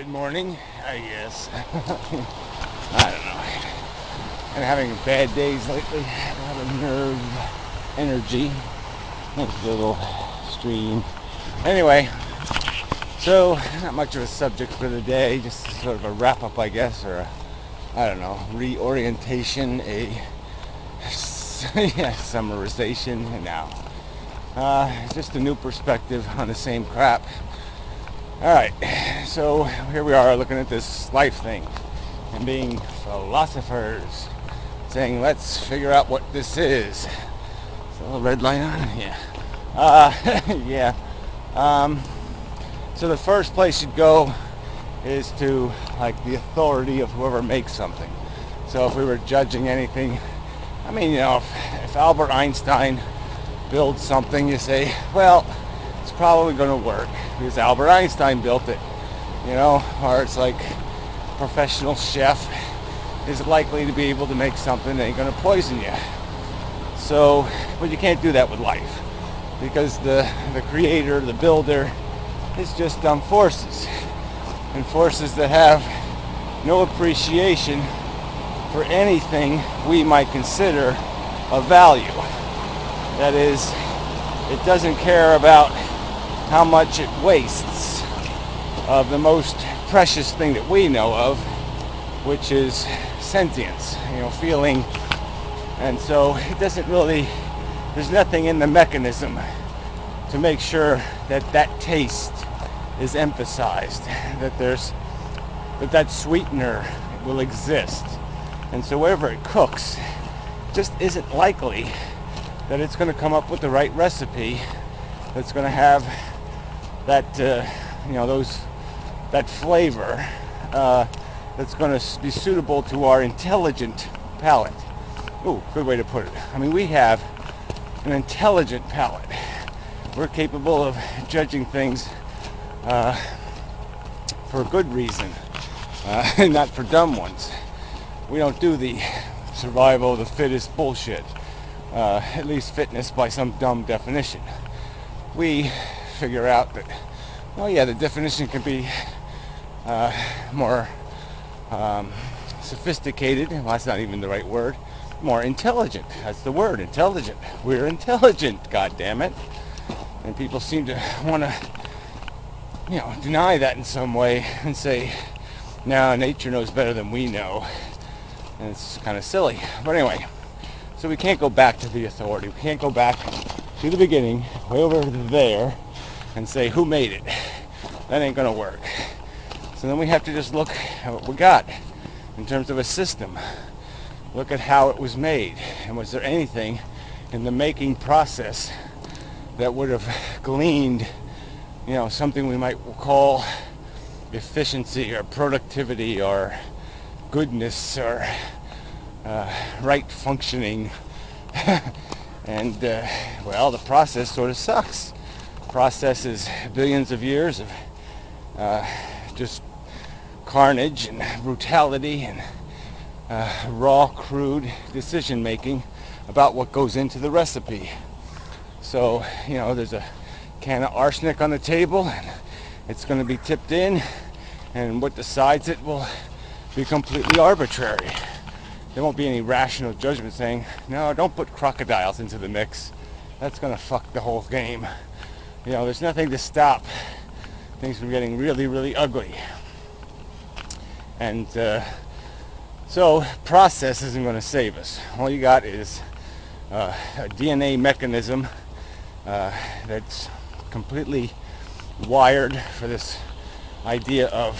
Good morning, I guess. I don't know. And having bad days lately. A lot of nerve energy. Nice little stream. Anyway, so not much of a subject for the day. Just sort of a wrap up, I guess, or I don't know, reorientation, summarization. Now, just a new perspective on the same crap. Alright, so here we are looking at this life thing and being philosophers, saying let's figure out what this is. Is there a little red light on? Yeah. Yeah. So the first place you'd go is to like the authority of whoever makes something. So if we were judging anything, I mean, if Albert Einstein builds something, you say, well, it's probably going to work because Albert Einstein built it, or it's like a professional chef is likely to be able to make something that ain't going to poison you. So, but you can't do that with life because the creator, the builder, is just forces, and forces that have no appreciation for anything we might consider of value. That is, it doesn't care about how much it wastes of the most precious thing that we know of, which is sentience, feeling. And so it doesn't really, there's nothing in the mechanism to make sure that taste is emphasized, that sweetener will exist. And so wherever it cooks, just isn't likely that it's going to come up with the right recipe that's going to have that that flavor that's going to be suitable to our intelligent palate. Ooh, good way to put it. I mean, we have an intelligent palate. We're capable of judging things for a good reason, not for dumb ones. We don't do the survival of the fittest bullshit, at least fitness by some dumb definition. We figure out that, the definition can be more sophisticated. Well, that's not even the right word. More intelligent. That's the word, intelligent. We're intelligent, God damn it. And people seem to want to, deny that in some way and say, no, nature knows better than we know. And it's kind of silly. But anyway, so we can't go back to the authority. We can't go back to the beginning, way over there, and say, who made it? That ain't gonna work. So then we have to just look at what we got in terms of a system. Look at how it was made, and was there anything in the making process that would have gleaned, something we might call efficiency or productivity or goodness or right functioning. And the process sort of sucks. Process is billions of years of just carnage and brutality and raw, crude decision making about what goes into the recipe. So, there's a can of arsenic on the table and it's going to be tipped in, and what decides it will be completely arbitrary. There won't be any rational judgment saying, no, don't put crocodiles into the mix. That's going to fuck the whole game. There's nothing to stop things from getting really, really ugly. And so process isn't going to save us. All you got is a DNA mechanism that's completely wired for this idea of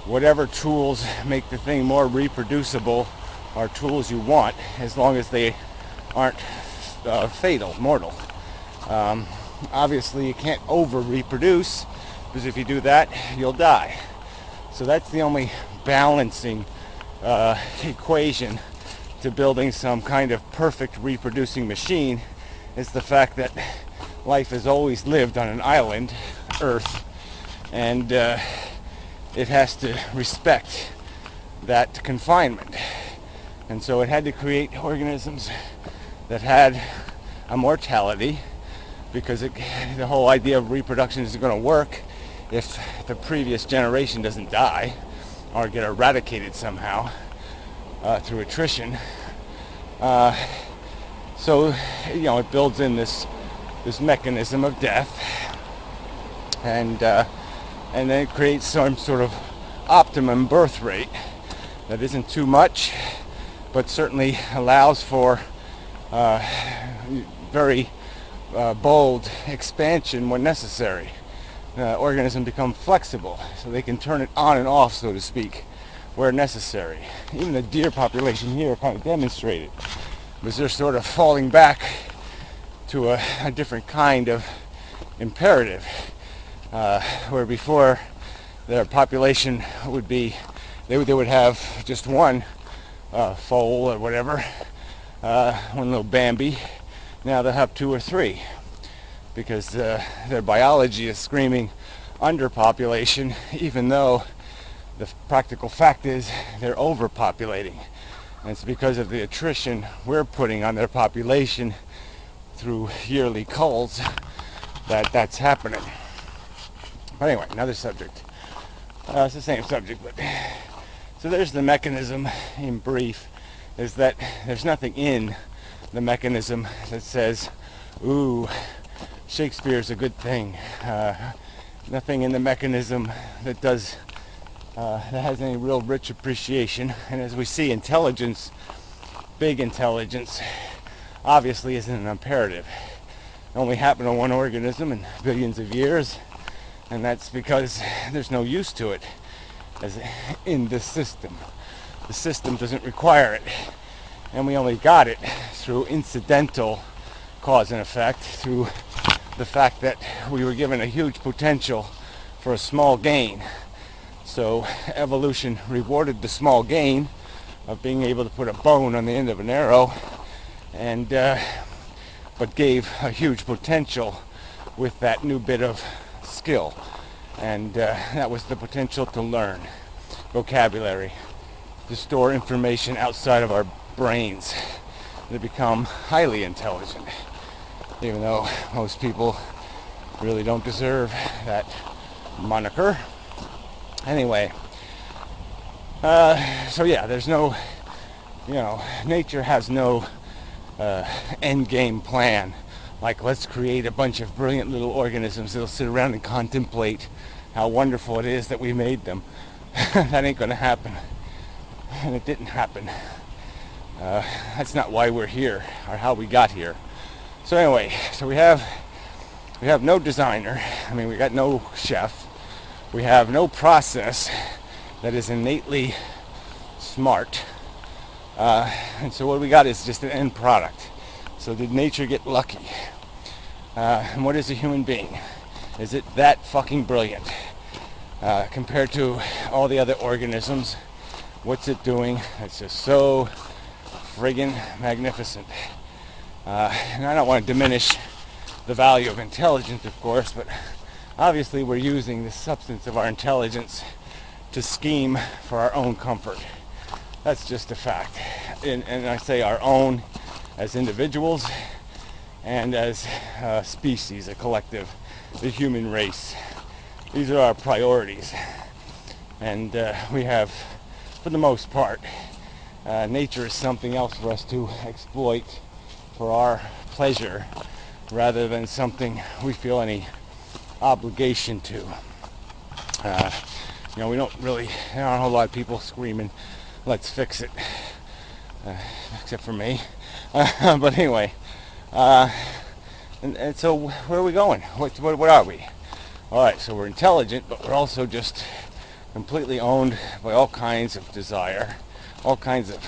whatever tools make the thing more reproducible are tools you want, as long as they aren't fatal, mortal. Obviously, you can't over-reproduce, because if you do that, you'll die. So that's the only balancing equation to building some kind of perfect reproducing machine, is the fact that life has always lived on an island, Earth, and it has to respect that confinement. And so it had to create organisms that had a mortality, because the whole idea of reproduction isn't going to work if the previous generation doesn't die or get eradicated somehow through attrition. So it builds in this mechanism of death, and then it creates some sort of optimum birth rate that isn't too much, but certainly allows for very bold expansion when necessary. Organisms become flexible, so they can turn it on and off, so to speak, where necessary. Even the deer population here kind of demonstrated, because they're sort of falling back to a different kind of imperative, where before their population would be, they would have just one foal or whatever, one little Bambi. Now they'll have 2 or 3, because their biology is screaming underpopulation, even though the practical fact is they're overpopulating. And it's because of the attrition we're putting on their population through yearly culls that's happening. But anyway, another subject. It's the same subject, but so there's the mechanism in brief, is that there's nothing in the mechanism that says, ooh, Shakespeare's a good thing. Nothing in the mechanism that has any real rich appreciation. And as we see, intelligence, big intelligence, obviously isn't an imperative. It only happened on one organism in billions of years, and that's because there's no use to it as in this system. The system doesn't require it, and we only got it through incidental cause and effect, through the fact that we were given a huge potential for a small gain. So evolution rewarded the small gain of being able to put a bone on the end of an arrow, and but gave a huge potential with that new bit of skill, and that was the potential to learn vocabulary, to store information outside of our brains, to become highly intelligent, even though most people really don't deserve that moniker. Anyway, so yeah, there's no, nature has no end game plan, like let's create a bunch of brilliant little organisms that'll sit around and contemplate how wonderful it is that we made them. That ain't gonna happen, and it didn't happen. That's not why we're here or how we got here. So anyway, so we have no designer. I mean, we got no chef. We have no process that is innately smart. And so what we got is just an end product. So did nature get lucky? And what is a human being? Is it that fucking brilliant? Compared to all the other organisms, what's it doing? It's just so friggin' magnificent. And I don't want to diminish the value of intelligence, of course, but obviously we're using the substance of our intelligence to scheme for our own comfort. That's just a fact. And I say our own as individuals and as a species, a collective, the human race. These are our priorities. And we have, for the most part, nature is something else for us to exploit for our pleasure, rather than something we feel any obligation to. We don't really, there aren't a whole lot of people screaming, let's fix it, except for me. But anyway, and so where are we going? What are we? Alright, so we're intelligent, but we're also just completely owned by all kinds of desire, all kinds of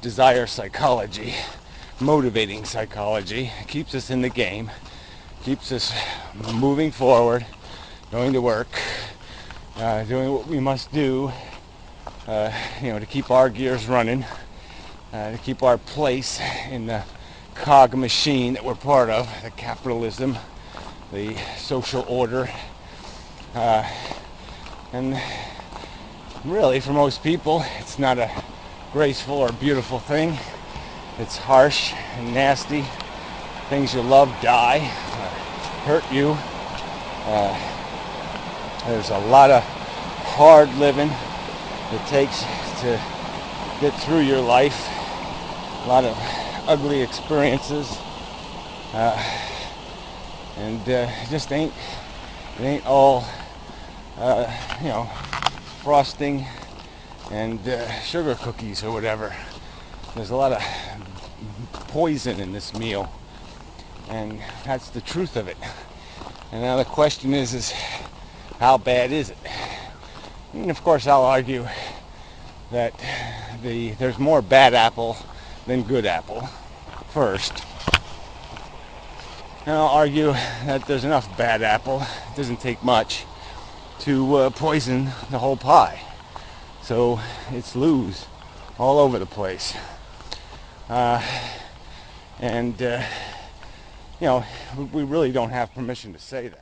desire psychology, motivating psychology. It keeps us in the game, keeps us moving forward, going to work, doing what we must do, to keep our gears running, to keep our place in the cog machine that we're part of, the capitalism, the social order. And really, for most people, it's not a graceful or beautiful thing. It's harsh and nasty. Things you love die, hurt you. There's a lot of hard living it takes to get through your life. A lot of ugly experiences, and it just ain't all frosting and sugar cookies or whatever. There's a lot of poison in this meal, and that's the truth of it. And now the question is how bad is it? And of course I'll argue that there's more bad apple than good apple first. And I'll argue that there's enough bad apple, it doesn't take much, to poison the whole pie. So it's lose all over the place. And we really don't have permission to say that.